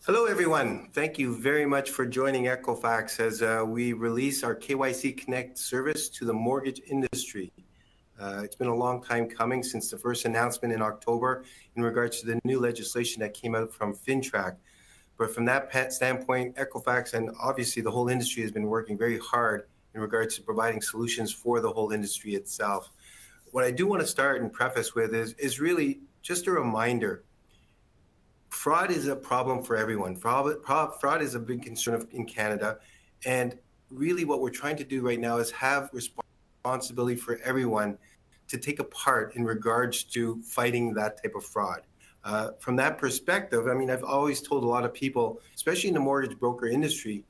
Hello, everyone. Thank you very much for joining Equifax as we release our KYC Connect service to the mortgage industry. It's been a long time coming since the first announcement in October in regards to the new legislation that came out from FINTRAC. But from that standpoint, Equifax and obviously the whole industry has been working very hard in regards to providing solutions for the whole industry itself. What I do want to start and preface with is really just a reminder. Fraud is a problem for everyone. Fraud is a big concern in Canada. And really what we're trying to do right now is have responsibility for everyone to take a part in regards to fighting that type of fraud. From that perspective, I mean, I've always told a lot of people, especially in the mortgage broker industry,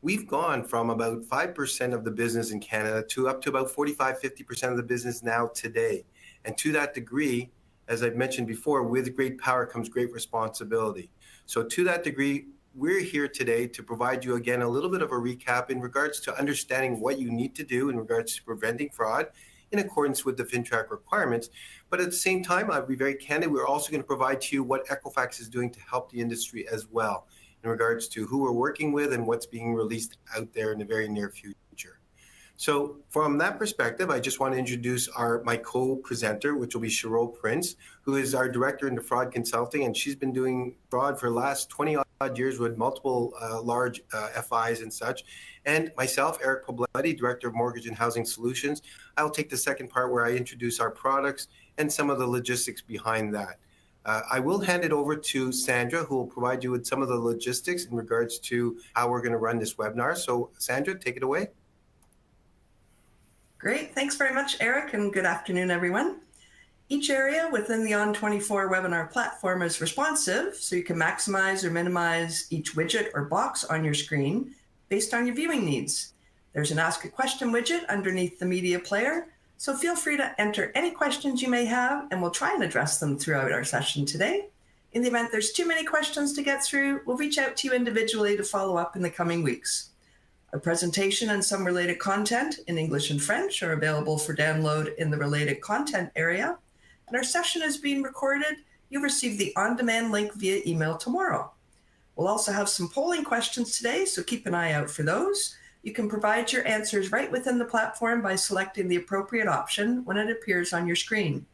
we've gone from about 5% of the business in Canada to up to about 45-50% of the business now today. And to that degree, as I've mentioned before, with great power comes great responsibility. So to that degree, we're here today to provide you again a little bit of a recap in regards to understanding what you need to do in regards to preventing fraud in accordance with the FINTRAC requirements. But at the same time, I'll be very candid, we're also going to provide to you what Equifax is doing to help the industry as well in regards to who we're working with and what's being released out there in the very near future. So from that perspective, I just want to introduce my co-presenter, which will be Cheryl Prince, who is our director into fraud consulting, and she's been doing fraud for the last 20 odd years with multiple large FIs and such. And myself, Eric Pobletti, director of mortgage and housing solutions. I'll take the second part where I introduce our products and some of the logistics behind that. I will hand it over to Sandra, who will provide you with some of the logistics in regards to how we're going to run this webinar. So Sandra, take it away. Great. Thanks very much, Eric, and good afternoon, everyone. Each area within the On24 webinar platform is responsive, so you can maximize or minimize each widget or box on your screen based on your viewing needs. There's an Ask a Question widget underneath the media player, so feel free to enter any questions you may have, and we'll try and address them throughout our session today. In the event there's too many questions to get through, we'll reach out to you individually to follow up in the coming weeks. Our presentation and some related content in English and French are available for download in the related content area. And our session is being recorded. You'll receive the on-demand link via email tomorrow. We'll also have some polling questions today, so keep an eye out for those. You can provide your answers right within the platform by selecting the appropriate option when it appears on your screen.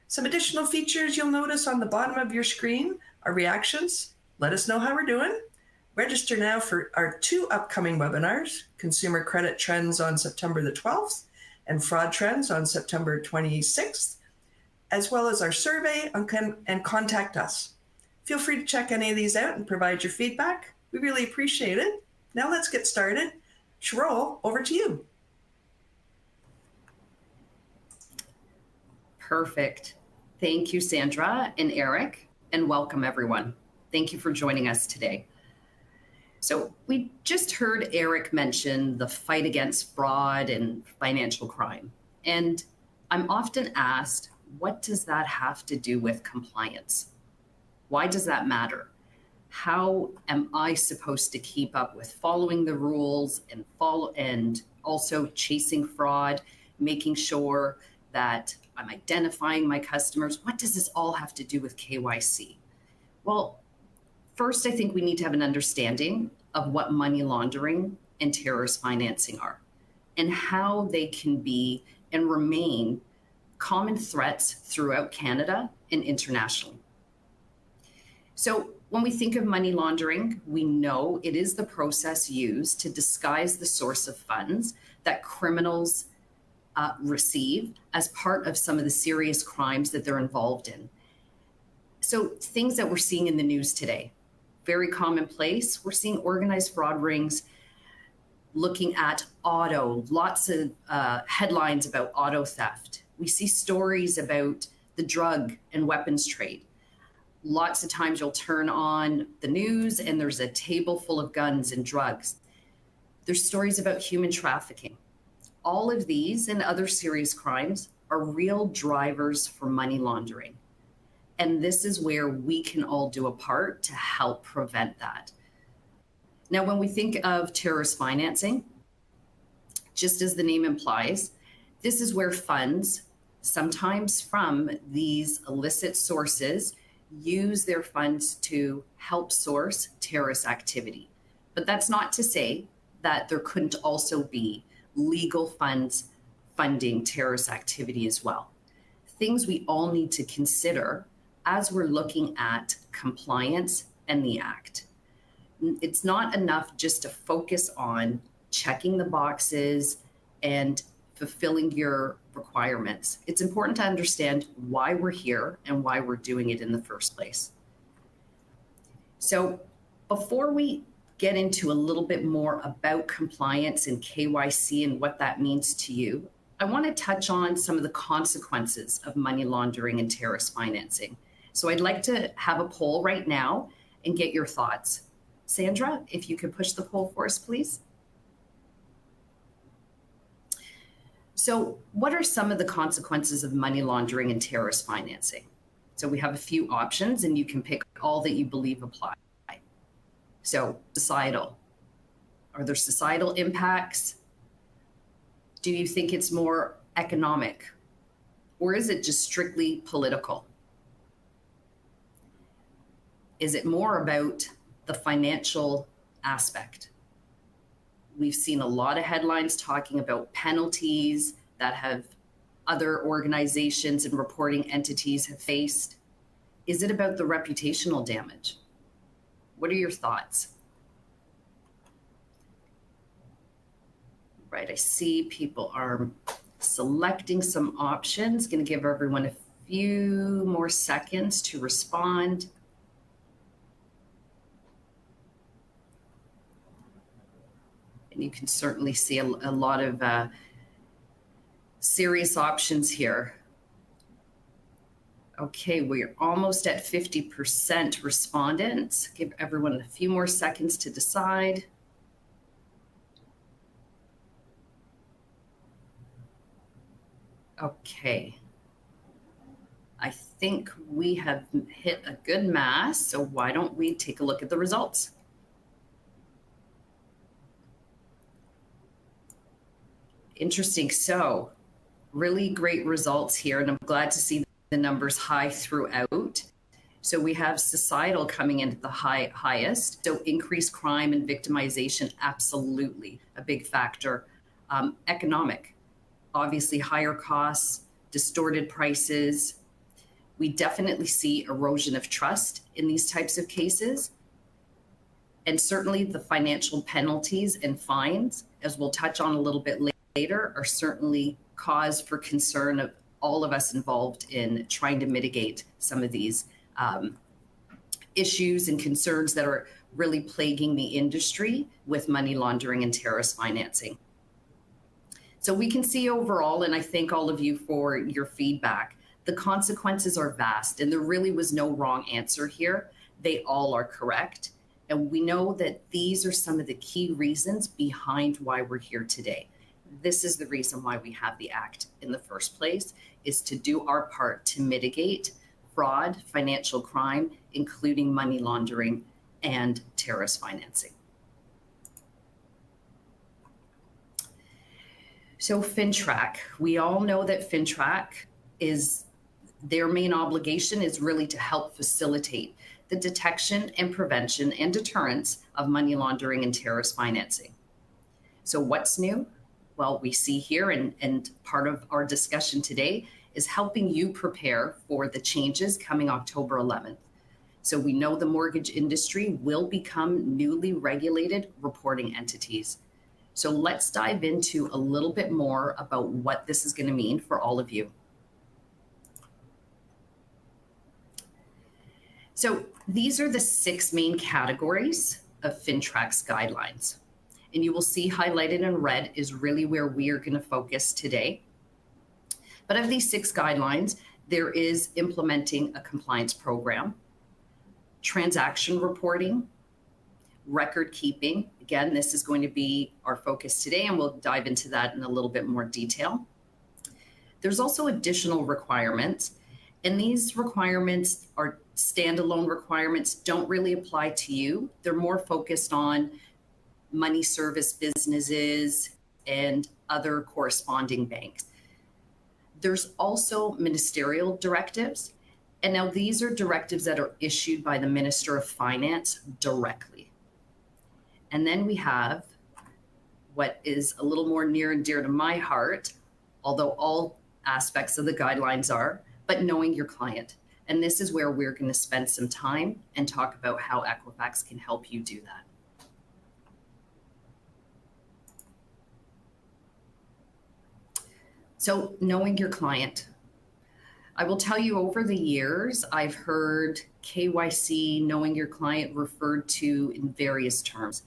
Some additional features you'll notice on the bottom of your screen are reactions. Let us know how we're doing. Register now for our two upcoming webinars, Consumer Credit Trends on September the 12th and Fraud Trends on September 26th, as well as our survey and contact us. Feel free to check any of these out and provide your feedback. We really appreciate it. Now let's get started. Cheryl, over to you. Perfect. Thank you, Sandra and Eric, and welcome everyone. Thank you for joining us today. So we just heard Eric mention the fight against fraud and financial crime. And I'm often asked, what does that have to do with compliance? Why does that matter? How am I supposed to keep up with following the rules and also chasing fraud, making sure that I'm identifying my customers? What does this all have to do with KYC? Well, first, I think we need to have an understanding of what money laundering and terrorist financing are and how they can be and remain common threats throughout Canada and internationally. So when we think of money laundering, we know it is the process used to disguise the source of funds that criminals receive as part of some of the serious crimes that they're involved in. So things that we're seeing in the news today, very commonplace. We're seeing organized fraud rings looking at auto, lots of headlines about auto theft. We see stories about the drug and weapons trade. Lots of times you'll turn on the news and there's a table full of guns and drugs. There's stories about human trafficking. All of these and other serious crimes are real drivers for money laundering. And this is where we can all do a part to help prevent that. Now, when we think of terrorist financing, just as the name implies, this is where funds, sometimes from these illicit sources, use their funds to help source terrorist activity. But that's not to say that there couldn't also be legal funds funding terrorist activity as well. Things we all need to consider as we're looking at compliance and the Act. It's not enough just to focus on checking the boxes and fulfilling your requirements. It's important to understand why we're here and why we're doing it in the first place. So before we get into a little bit more about compliance and KYC and what that means to you, I want to touch on some of the consequences of money laundering and terrorist financing. So I'd like to have a poll right now and get your thoughts. Sandra, if you could push the poll for us, please. So what are some of the consequences of money laundering and terrorist financing? So we have a few options and you can pick all that you believe apply. So societal. Are there societal impacts? Do you think it's more economic? Or is it just strictly political? Is it more about the financial aspect? We've seen a lot of headlines talking about penalties that have other organizations and reporting entities have faced. Is it about the reputational damage? What are your thoughts? Right, I see people are selecting some options. Going to give everyone a few more seconds to respond. And you can certainly see a lot of serious options here. Okay, we're almost at 50% respondents. Give everyone a few more seconds to decide. Okay. I think we have hit a good mass, so why don't we take a look at the results? Interesting. So really great results here, and I'm glad to see the numbers high throughout. So we have societal coming in at the highest. So increased crime and victimization, absolutely a big factor. Economic, obviously higher costs, distorted prices. We definitely see erosion of trust in these types of cases. And certainly the financial penalties and fines, as we'll touch on a little bit later, are certainly cause for concern of all of us involved in trying to mitigate some of these issues and concerns that are really plaguing the industry with money laundering and terrorist financing. So we can see overall, and I thank all of you for your feedback, the consequences are vast and there really was no wrong answer here. They all are correct. And we know that these are some of the key reasons behind why we're here today. This is the reason why we have the Act in the first place, is to do our part to mitigate fraud, financial crime, including money laundering and terrorist financing. So FINTRAC, we all know that FINTRAC is, their main obligation is really to help facilitate the detection and prevention and deterrence of money laundering and terrorist financing. So what's new? Well, we see here, and part of our discussion today is helping you prepare for the changes coming October 11th. So we know the mortgage industry will become newly regulated reporting entities. So let's dive into a little bit more about what this is going to mean for all of you. So these are the 6 main categories of FINTRAC's guidelines. And you will see highlighted in red is really where we are going to focus today. But of these 6 guidelines, there is implementing a compliance program, transaction reporting, record keeping. Again, this is going to be our focus today, and we'll dive into that in a little bit more detail. There's also additional requirements, and these requirements are standalone requirements, don't really apply to you. They're more focused on money service businesses and other corresponding banks. There's also ministerial directives, And now these are directives that are issued by the Minister of Finance directly. And then we have what is a little more near and dear to my heart, although all aspects of the guidelines are, but knowing your client. And this is where we're going to spend some time and talk about how Equifax can help you do that. So knowing your client. I will tell you, over the years, I've heard KYC, knowing your client, referred to in various terms.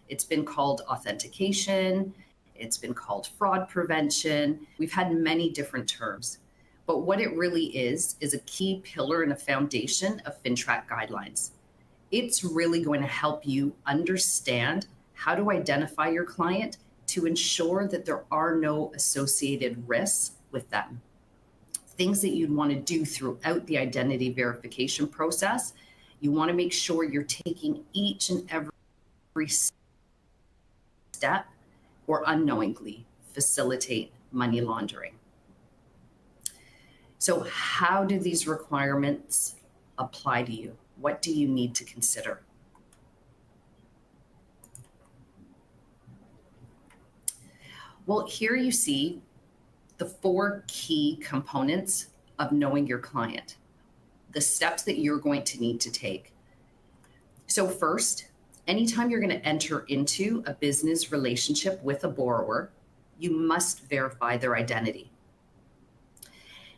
It's been called authentication. It's been called fraud prevention. We've had many different terms. But what it really is a key pillar and a foundation of FINTRAC guidelines. It's really going to help you understand how to identify your client to ensure that there are no associated risks with them. Things that you'd want to do throughout the identity verification process. You want to make sure you're taking each and every step or unknowingly facilitate money laundering. So how do these requirements apply to you? What do you need to consider? Well, here you see the 4 key components of knowing your client, the steps that you're going to need to take. So first, anytime you're going to enter into a business relationship with a borrower, you must verify their identity.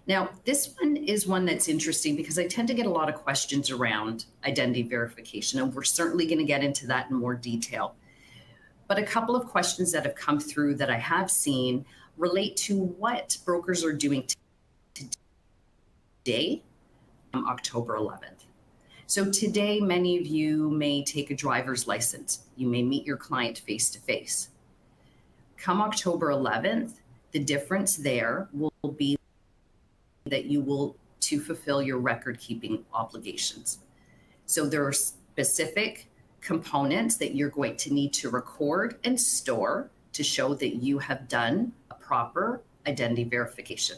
Now, this one is one that's interesting because I tend to get a lot of questions around identity verification, and we're certainly going to get into that in more detail. But a couple of questions that have come through that I have seen relate to what brokers are doing today, October 11th. So today, many of you may take a driver's license. You may meet your client face to face. Come October 11th, the difference there will be that you will to fulfill your record keeping obligations. So there are specific components that you're going to need to record and store to show that you have done a proper identity verification.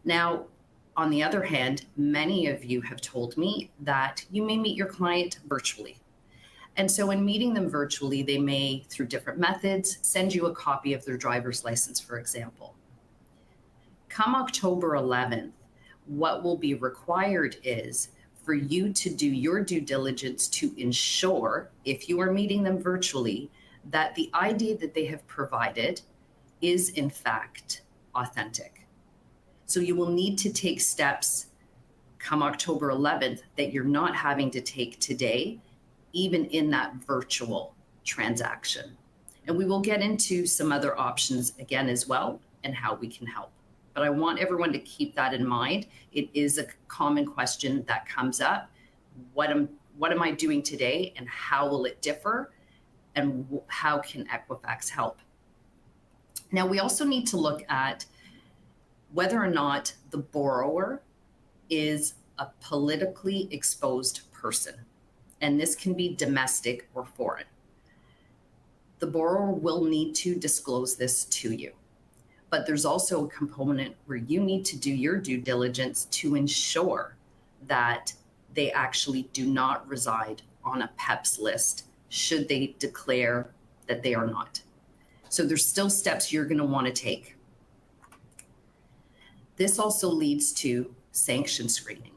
Now, on the other hand, many of you have told me that you may meet your client virtually. And so in meeting them virtually, they may, through different methods, send you a copy of their driver's license, for example. Come October 11th, what will be required is for you to do your due diligence to ensure, if you are meeting them virtually, that the ID that they have provided is in fact authentic. So you will need to take steps come October 11th that you're not having to take today, even in that virtual transaction. And we will get into some other options again as well and how we can help. But I want everyone to keep that in mind. It is a common question that comes up. What am I doing today and how will it differ? And how can Equifax help? Now, we also need to look at whether or not the borrower is a politically exposed person. And this can be domestic or foreign. The borrower will need to disclose this to you. But there's also a component where you need to do your due diligence to ensure that they actually do not reside on a PEPS list should they declare that they are not. So there's still steps you're going to want to take. This also leads to sanction screening.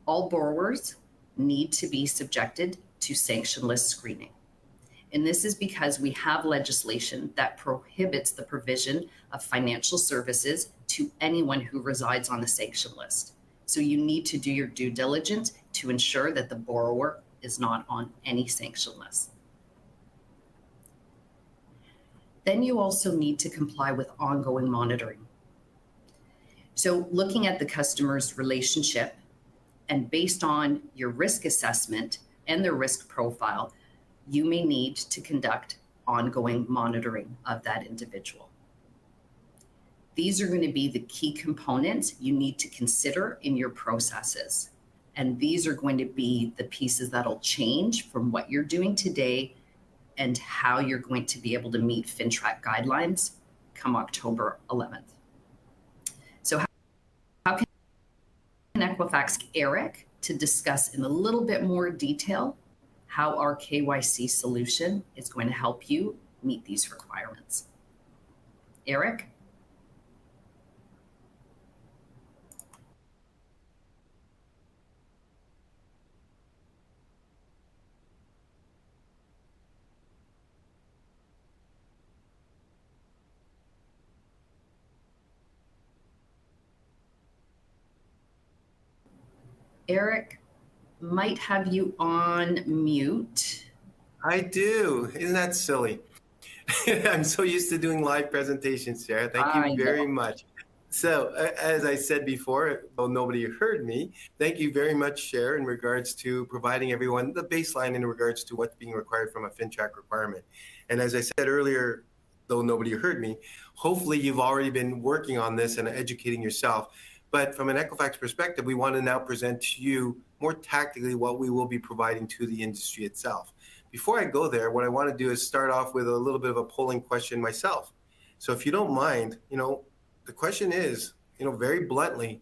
All borrowers need to be subjected to sanction list screening. And this is because we have legislation that prohibits the provision of financial services to anyone who resides on the sanction list. So you need to do your due diligence to ensure that the borrower is not on any sanction list. Then you also need to comply with ongoing monitoring. So looking at the customer's relationship and based on your risk assessment and their risk profile, you may need to conduct ongoing monitoring of that individual. These are going to be the key components you need to consider in your processes. And these are going to be the pieces that'll change from what you're doing today and how you're going to be able to meet FINTRAC guidelines come October 11th. So how can Equifax Eric to discuss in a little bit more detail how our KYC solution is going to help you meet these requirements. Eric? Eric might have you on mute. I do. Isn't that silly? I'm so used to doing live presentations, Sarah. Thank you very much. So, as I said before, though nobody heard me, thank you very much, Cher, in regards to providing everyone the baseline in regards to what's being required from a FINTRAC requirement. And as I said earlier, though nobody heard me, hopefully you've already been working on this and educating yourself. But from an Equifax perspective, we want to now present to you more tactically what we will be providing to the industry itself. Before I go there, what I want to do is start off with a little bit of a polling question myself. So if you don't mind, the question is, very bluntly,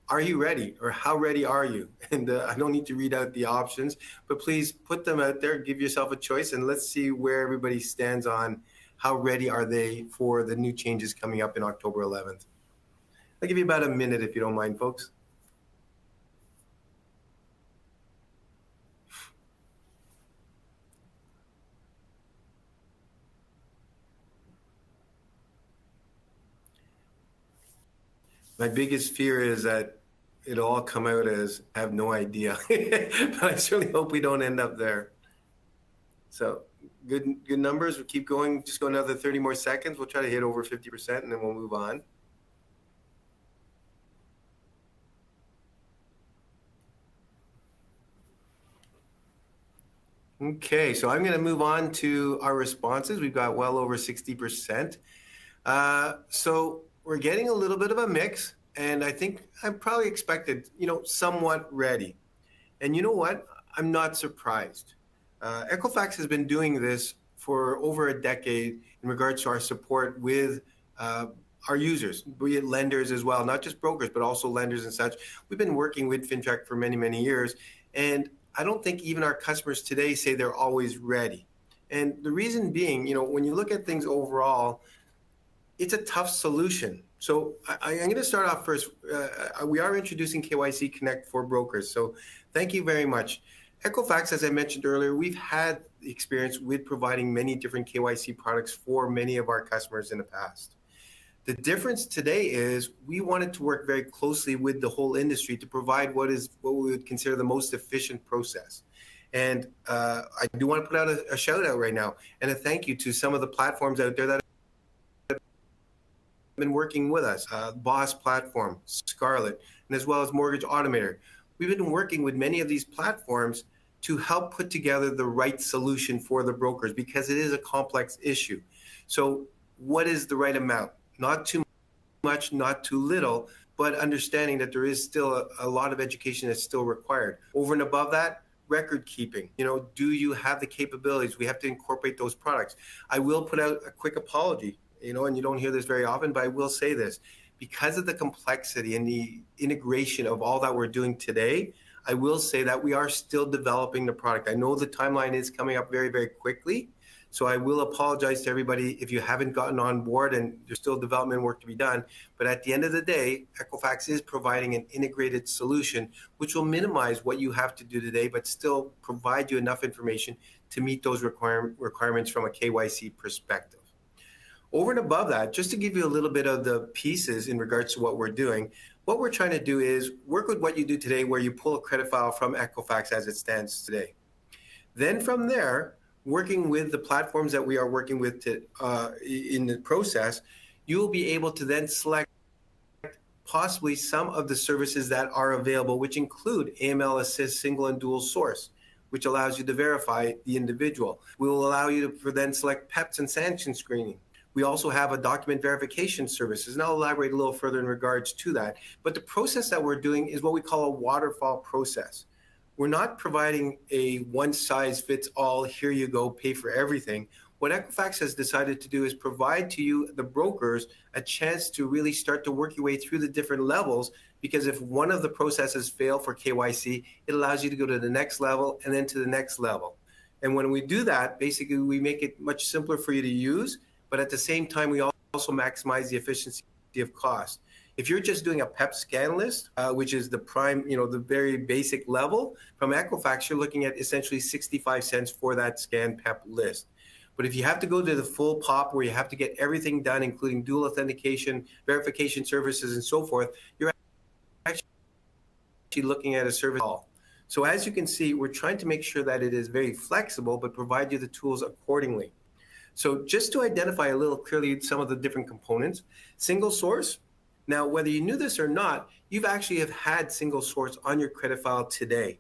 are you ready, or how ready are you? And I don't need to read out the options, but please put them out there, give yourself a choice, and let's see where everybody stands on how ready are they for the new changes coming up in October 11th. I'll give you about a minute if you don't mind, folks. My biggest fear is that it'll all come out as I have no idea, but I certainly hope we don't end up there. So good numbers. We'll keep going. Just go another 30 more seconds. We'll try to hit over 50% and then we'll move on. Okay, so I'm going to move on to our responses. We've got well over 60%. So we're getting a little bit of a mix, and I think I probably expected, somewhat ready. And you know what? I'm not surprised. Equifax has been doing this for over a decade in regards to our support with our users, be it lenders as well, not just brokers, but also lenders and such. We've been working with FINTRAC for many, many years. And I don't think even our customers today say they're always ready. And the reason being, when you look at things overall, it's a tough solution. So I'm going to start off first. We are introducing KYC Connect for brokers. So thank you very much. Equifax, as I mentioned earlier, we've had experience with providing many different KYC products for many of our customers in the past. The difference today is we wanted to work very closely with the whole industry to provide what we would consider the most efficient process. And I do want to put out a shout out right now and a thank you to some of the platforms out there that have been working with us. Boss Platform, Scarlet, and as well as Mortgage Automator. We've been working with many of these platforms to help put together the right solution for the brokers because it is a complex issue. So what is the right amount? Not too much, not too little, but understanding that there is still a lot of education that's still required. Over and above that, record keeping. Do you have the capabilities? We have to incorporate those products. I will put out a quick apology, and you don't hear this very often, but I will say this. Because of the complexity and the integration of all that we're doing today, I will say that we are still developing the product. I know the timeline is coming up very, very quickly. So I will apologize to everybody if you haven't gotten on board and there's still development work to be done. But at the end of the day, Equifax is providing an integrated solution, which will minimize what you have to do today, but still provide you enough information to meet those requirements from a KYC perspective. Over and above that, just to give you a little bit of the pieces in regards to what we're doing, what we're trying to do is work with what you do today where you pull a credit file from Equifax as it stands today. Then from there, working with the platforms that we are working with in the process, you will be able to then select possibly some of the services that are available, which include AML Assist single and dual source, which allows you to verify the individual. We will allow you to then select PEPs and sanction screening. We also have a document verification services, and I'll elaborate a little further in regards to that. But the process that we're doing is what we call a waterfall process. We're not providing a one-size-fits-all, here you go, pay for everything. What Equifax has decided to do is provide to you, the brokers, a chance to really start to work your way through the different levels because if one of the processes fail for KYC, it allows you to go to the next level and then to the next level. And when we do that, basically we make it much simpler for you to use, but at the same time, we also maximize the efficiency of cost. If you're just doing a PEP scan list, which is the prime, the very basic level, from Equifax, you're looking at essentially 65 cents for that scan PEP list. But if you have to go to the full POP where you have to get everything done, including dual authentication, verification services, and so forth, you're actually looking at a service call. So as you can see, we're trying to make sure that it is very flexible, but provide you the tools accordingly. So just to identify a little clearly some of the different components, single source. Now, whether you knew this or not, you've actually have had single source on your credit file today.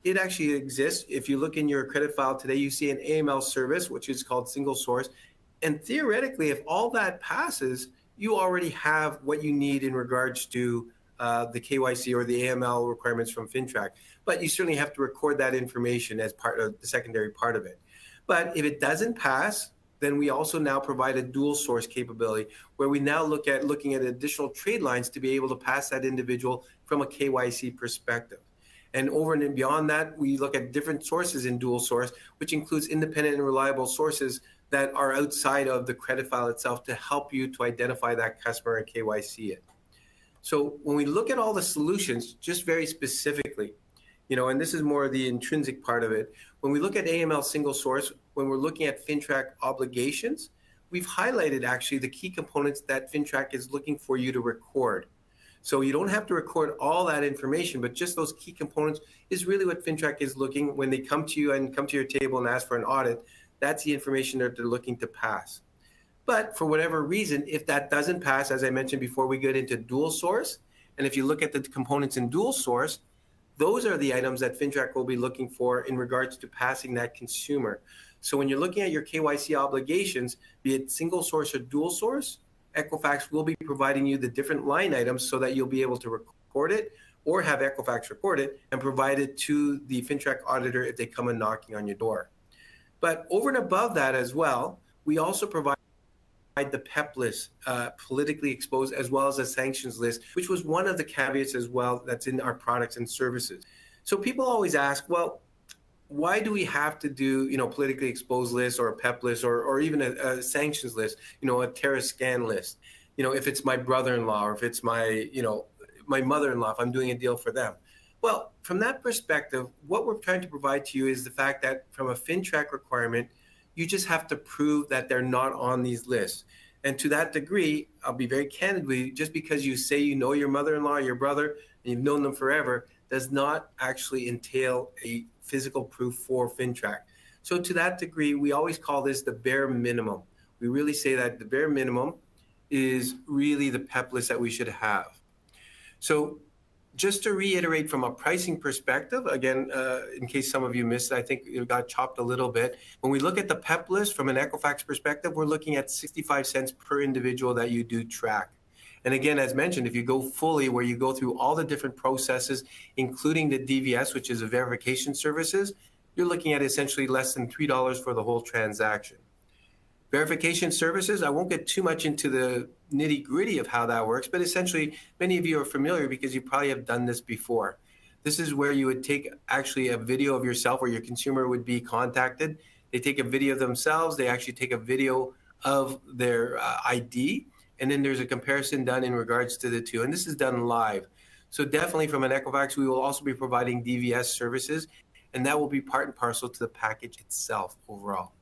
It actually exists. If you look in your credit file today, you see an AML service, which is called single source. And theoretically, if all that passes, you already have what you need in regards to the KYC or the AML requirements from FINTRAC. But you certainly have to record that information as part of the secondary part of it. But if it doesn't pass, then we also now provide a dual source capability where we now looking at additional trade lines to be able to pass that individual from a KYC perspective. And over and beyond that, we look at different sources in dual source, which includes independent and reliable sources that are outside of the credit file itself to help you to identify that customer and KYC it. So when we look at all the solutions, just very specifically, and this is more of the intrinsic part of it, when we look at AML single source, when we're looking at FINTRAC obligations, we've highlighted actually the key components that FINTRAC is looking for you to record. So you don't have to record all that information, but just those key components is really what FINTRAC is looking when they come to you and come to your table and ask for an audit. That's the information that they're looking to pass. But for whatever reason, if that doesn't pass, as I mentioned before, we get into dual source. And if you look at the components in dual source, those are the items that FINTRAC will be looking for in regards to passing that consumer. So when you're looking at your KYC obligations, be it single source or dual source, Equifax will be providing you the different line items so that you'll be able to record it or have Equifax record it and provide it to the FINTRAC auditor if they come and knocking on your door. But over and above that as well, we also provide the PEP list, politically exposed, as well as a sanctions list, which was one of the caveats as well that's in our products and services. So people always ask, well, why do we have to do, politically exposed list or a PEP list or even a sanctions list, a terrorist scan list? If it's my brother-in-law or if it's my, my mother-in-law, if I'm doing a deal for them. Well, from that perspective, what we're trying to provide to you is the fact that from a FINTRAC requirement, you just have to prove that they're not on these lists. And to that degree, I'll be very candid with you, just because you say you know your mother-in-law, your brother, and you've known them forever, does not actually entail a physical proof for FINTRAC. So to that degree, we always call this the bare minimum. We really say that the bare minimum is really the PEP list that we should have. So just to reiterate from a pricing perspective, again, in case some of you missed it, I think it got chopped a little bit. When we look at the PEP list from an Equifax perspective, we're looking at 65 cents per individual that you do track. And again, as mentioned, if you go fully, where you go through all the different processes, including the DVS, which is a verification services, you're looking at essentially less than $3 for the whole transaction. Verification services, I won't get too much into the nitty gritty of how that works, but essentially many of you are familiar because you probably have done this before. This is where you would take actually a video of yourself where your consumer would be contacted. They take a video of themselves, they actually take a video of their ID, and then there's a comparison done in regards to the two. And this is done live. So definitely from an Equifax, we will also be providing DVS services, and that will be part and parcel to the package itself overall.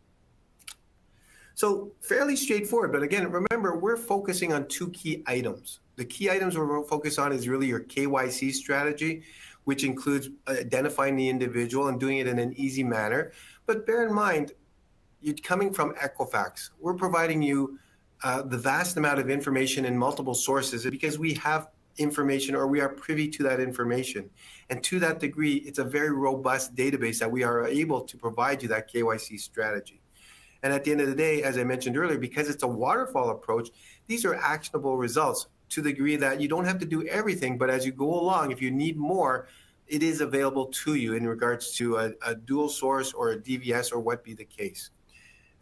So fairly straightforward, but again, remember, we're focusing on two key items. The key items we're focused on is really your KYC strategy, which includes identifying the individual and doing it in an easy manner. But bear in mind, you're coming from Equifax. We're providing you the vast amount of information in multiple sources because we have information or we are privy to that information. And to that degree, it's a very robust database that we are able to provide you that KYC strategy. And at the end of the day, as I mentioned earlier, because it's a waterfall approach, these are actionable results to the degree that you don't have to do everything, but as you go along, if you need more, it is available to you in regards to a dual source or a DVS or what be the case.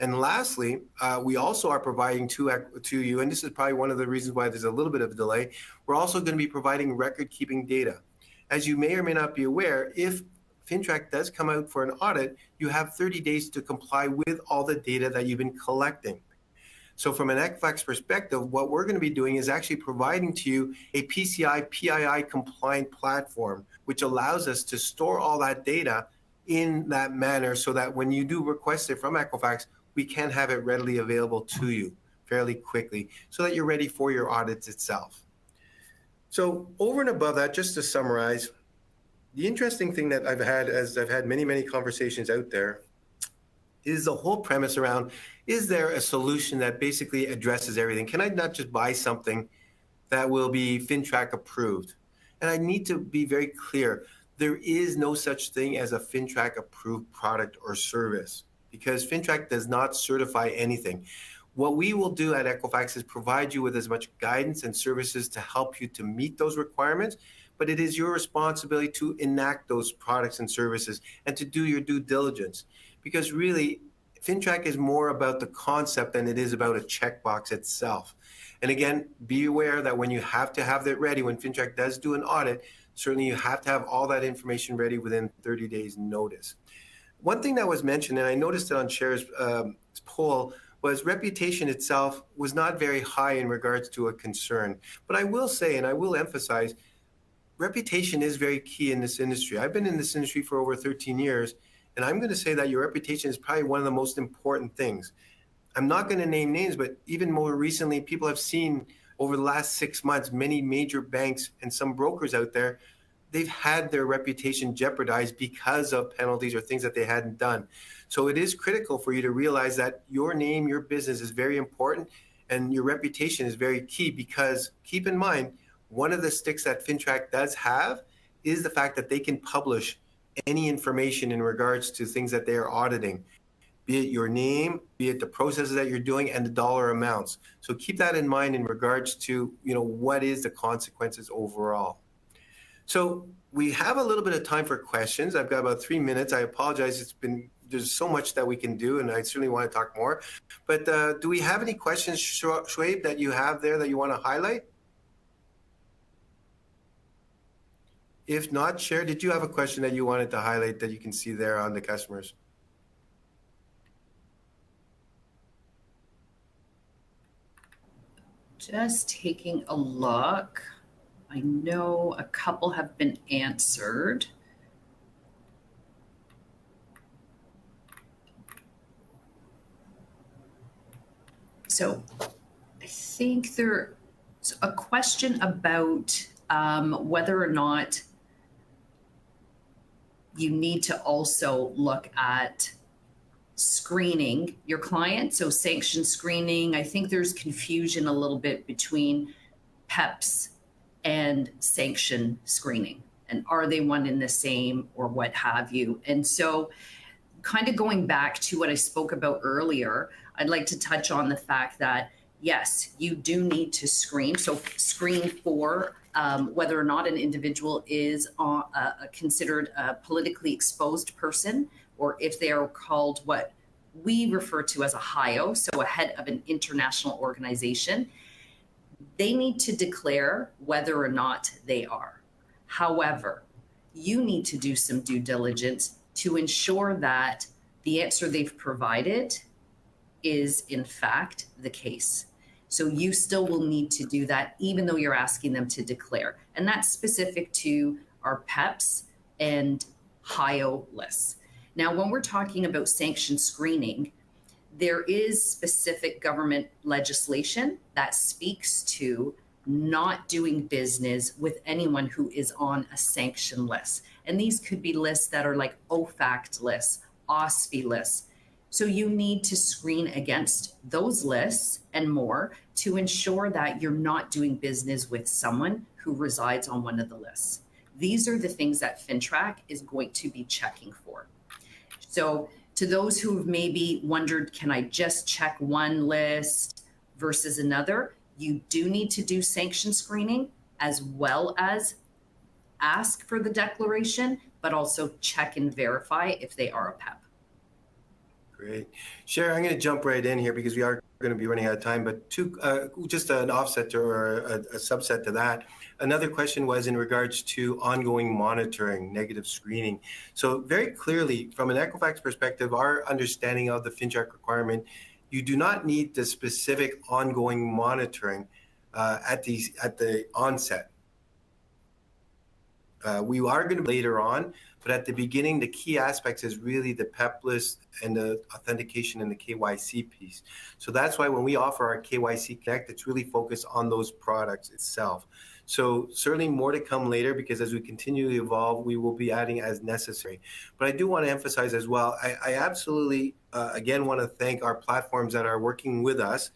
And lastly, we also are providing to you, and this is probably one of the reasons why there's a little bit of a delay, we're also going to be providing record-keeping data. As you may or may not be aware, if FINTRAC does come out for an audit, you have 30 days to comply with all the data that you've been collecting. So from an Equifax perspective, what we're going to be doing is actually providing to you a PCI, PII compliant platform, which allows us to store all that data in that manner so that when you do request it from Equifax, we can have it readily available to you fairly quickly so that you're ready for your audits itself. So over and above that, just to summarize, the interesting thing that I've had as I've had many conversations out there is the whole premise around, is there a solution that basically addresses everything? Can I not just buy something that will be FINTRAC approved? And I need to be very clear, there is no such thing as a FINTRAC approved product or service because FINTRAC does not certify anything. What we will do at Equifax is provide you with as much guidance and services to help you to meet those requirements, but it is your responsibility to enact those products and services and to do your due diligence. Because really, FINTRAC is more about the concept than it is about a checkbox itself. And again, be aware that when you have to have that ready, when FINTRAC does do an audit, certainly you have to have all that information ready within 30 days notice. One thing that was mentioned, and I noticed it on Cher's poll, was reputation itself was not very high in regards to a concern. But I will say, and I will emphasize, reputation is very key in this industry. I've been in this industry for over 13 years, and I'm going to say that your reputation is probably one of the most important things. I'm not going to name names, but even more recently, people have seen over the last 6 months, many major banks and some brokers out there, they've had their reputation jeopardized because of penalties or things that they hadn't done. So it is critical for you to realize that your name, your business is very important and your reputation is very key because keep in mind, one of the sticks that FINTRAC does have is the fact that they can publish any information in regards to things that they are auditing, be it your name, be it the processes that you're doing and the dollar amounts. So keep that in mind in regards to, what is the consequences overall. So we have a little bit of time for questions. I've got about 3 minutes. I apologize. There's so much that we can do, and I certainly want to talk more. But do we have any questions, Shoaib, that you have there that you want to highlight? If not, Cher, did you have a question that you wanted to highlight that you can see there on the customers? Just taking a look. I know a couple have been answered. So I think there's a question about whether or not you need to also look at screening your client. So sanction screening, I think there's confusion a little bit between PEPs and sanction screening. And are they one and the same or what have you? And so kind of going back to what I spoke about earlier, I'd like to touch on the fact that, yes, you do need to screen. So screen for whether or not an individual is considered a politically exposed person, or if they are called what we refer to as a HIO, so a head of an international organization. They need to declare whether or not they are. However, you need to do some due diligence to ensure that the answer they've provided is in fact the case. So you still will need to do that even though you're asking them to declare. And that's specific to our PEPs and HIO lists. Now, when we're talking about sanction screening, there is specific government legislation that speaks to not doing business with anyone who is on a sanction list. And these could be lists that are like OFAC lists, OSFI lists. So you need to screen against those lists and more to ensure that you're not doing business with someone who resides on one of the lists. These are the things that FINTRAC is going to be checking for. So to those who have maybe wondered, can I just check one list versus another? You do need to do sanction screening as well as ask for the declaration, but also check and verify if they are a PEP. Great. Cher, I'm going to jump right in here because we are going to be running out of time, but just an offset or a subset to that. Another question was in regards to ongoing monitoring, negative screening. So very clearly, from an Equifax perspective, our understanding of the FINTRAC requirement, you do not need the specific ongoing monitoring at the onset. We are going to later on, but at the beginning, the key aspects is really the PEP list and the authentication and the KYC piece. So that's why when we offer our KYC Connect, it's really focused on those products itself. So certainly more to come later, because as we continue to evolve, we will be adding as necessary. But I do want to emphasize as well, I absolutely, again, want to thank our platforms that are working with us,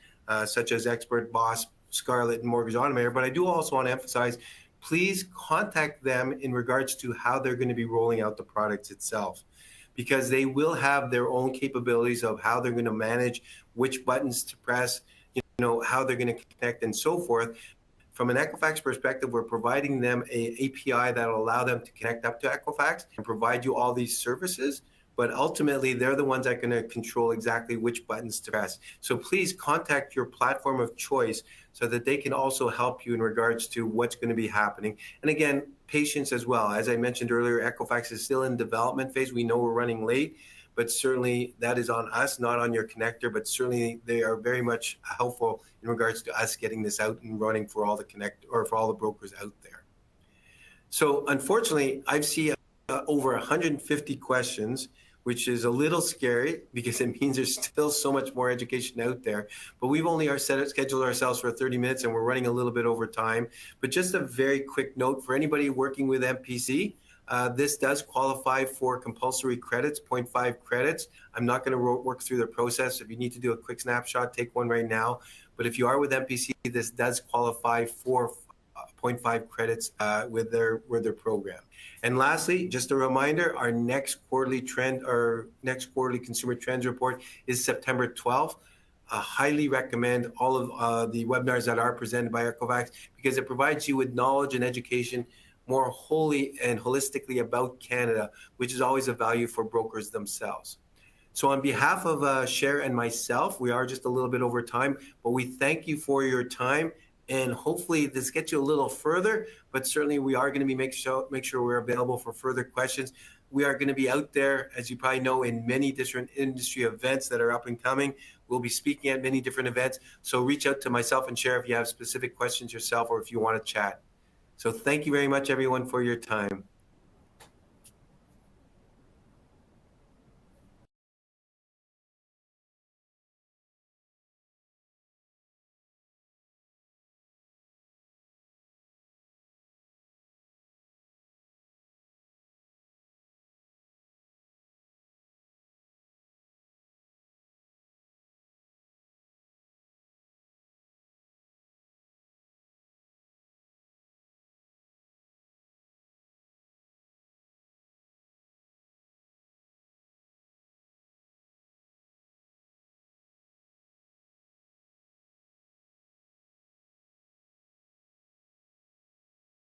such as Expert, Boss, Scarlett, and Mortgage Automator. But I do also want to emphasize, please contact them in regards to how they're going to be rolling out the products itself, because they will have their own capabilities of how they're going to manage which buttons to press, how they're going to connect and so forth. From an Equifax perspective, we're providing them an API that will allow them to connect up to Equifax and provide you all these services. But ultimately, they're the ones that are going to control exactly which buttons to press. So please contact your platform of choice so that they can also help you in regards to what's going to be happening. And again, patience as well. As I mentioned earlier, Equifax is still in development phase. We know we're running late, but certainly that is on us, not on your connector. But certainly they are very much helpful in regards to us getting this out and running for all the for all the brokers out there. So unfortunately, I've seen over 150 questions, which is a little scary because it means there's still so much more education out there. But we've only scheduled ourselves for 30 minutes and we're running a little bit over time. But just a very quick note for anybody working with MPC, this does qualify for compulsory credits, 0.5 credits. I'm not going to work through the process. If you need to do a quick snapshot, take one right now. But if you are with MPC, this does qualify for 0.5 credits with their program. And lastly, just a reminder, our next quarterly consumer trends report is September 12th. I highly recommend all of the webinars that are presented by Equifax, because it provides you with knowledge and education more wholly and holistically about Canada, which is always a value for brokers themselves. So on behalf of Cher and myself, we are just a little bit over time, but we thank you for your time. And hopefully this gets you a little further, but certainly we are going to make sure we're available for further questions. We are going to be out there, as you probably know, in many different industry events that are up and coming. We'll be speaking at many different events. So reach out to myself and Cher if you have specific questions yourself or if you want to chat. So thank you very much, everyone, for your time.